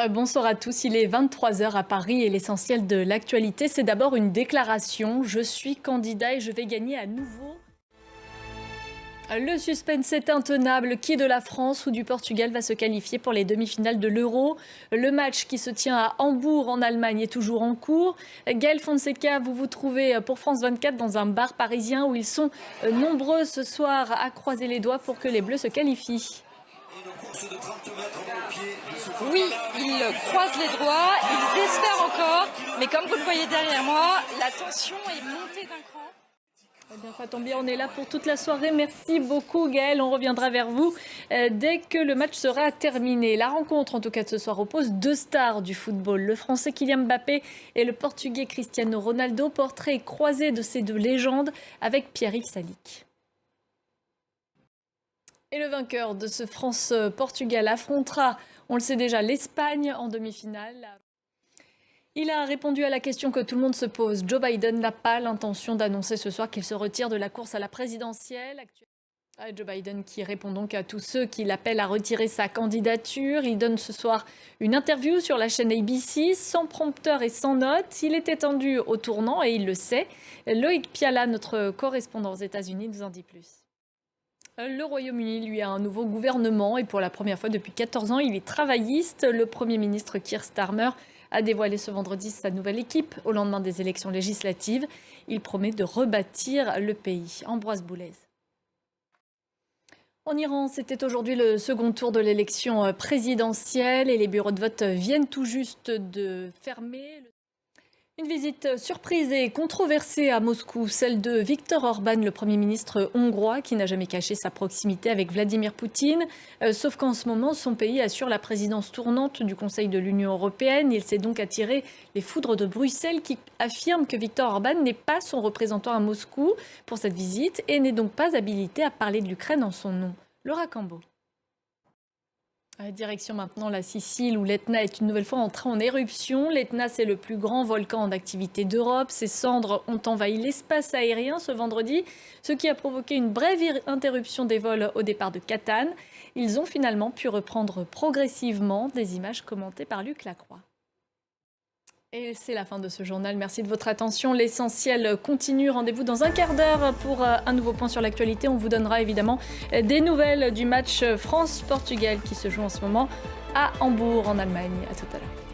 Bonsoir à tous, il est 23 h à Paris et l'essentiel de l'actualité, c'est d'abord une déclaration. Je suis candidat et je vais gagner à nouveau. Le suspense est intenable. Qui de la France ou du Portugal va se qualifier pour les demi-finales de l'Euro? Le match qui se tient à Hambourg en Allemagne est toujours en cours. Gaël Fonseca, vous vous trouvez pour France 24 dans un bar parisien où ils sont nombreux ce soir à croiser les doigts pour que les Bleus se qualifient. Oui, ils croisent les doigts, ils espèrent encore, mais comme vous le voyez derrière moi, la tension est montée d'un cran. Eh bien, ça tombe bien, on est là pour toute la soirée. Merci beaucoup Gaël, on reviendra vers vous dès que le match sera terminé. La rencontre, en tout cas de ce soir, oppose deux stars du football, le Français Kylian Mbappé et le Portugais Cristiano Ronaldo. Portrait croisé de ces deux légendes avec Pierre-Yves Salic. Et le vainqueur de ce France-Portugal affrontera, on le sait déjà, l'Espagne en demi-finale. Il a répondu à la question que tout le monde se pose. Joe Biden n'a pas l'intention d'annoncer ce soir qu'il se retire de la course à la présidentielle. Joe Biden qui répond donc à tous ceux qui l'appellent à retirer sa candidature. Il donne ce soir une interview sur la chaîne ABC, sans prompteur et sans notes. Il est étendu au tournant et il le sait. Loïc Piala, notre correspondant aux États-Unis, nous en dit plus. Le Royaume-Uni, lui, a un nouveau gouvernement et pour la première fois depuis 14 ans, il est travailliste. Le Premier ministre Keir Starmer a dévoilé ce vendredi sa nouvelle équipe au lendemain des élections législatives. Il promet de rebâtir le pays. Ambroise Boulez. En Iran, c'était aujourd'hui le second tour de l'élection présidentielle et les bureaux de vote viennent tout juste de fermer. Une visite surprise et controversée à Moscou, celle de Viktor Orban, le Premier ministre hongrois, qui n'a jamais caché sa proximité avec Vladimir Poutine. Sauf qu'en ce moment, son pays assure la présidence tournante du Conseil de l'Union européenne. Il s'est donc attiré les foudres de Bruxelles, qui affirme que Viktor Orban n'est pas son représentant à Moscou pour cette visite et n'est donc pas habilité à parler de l'Ukraine en son nom. Laura Cambo. Direction maintenant la Sicile où l'Etna est une nouvelle fois entré en éruption. L'Etna, c'est le plus grand volcan en activité d'Europe. Ses cendres ont envahi l'espace aérien ce vendredi, ce qui a provoqué une brève interruption des vols au départ de Catane. Ils ont finalement pu reprendre progressivement, des images commentées par Luc Lacroix. Et c'est la fin de ce journal. Merci de votre attention. L'essentiel continue. Rendez-vous dans un quart d'heure pour un nouveau point sur l'actualité. On vous donnera évidemment des nouvelles du match France-Portugal qui se joue en ce moment à Hambourg en Allemagne. À tout à l'heure.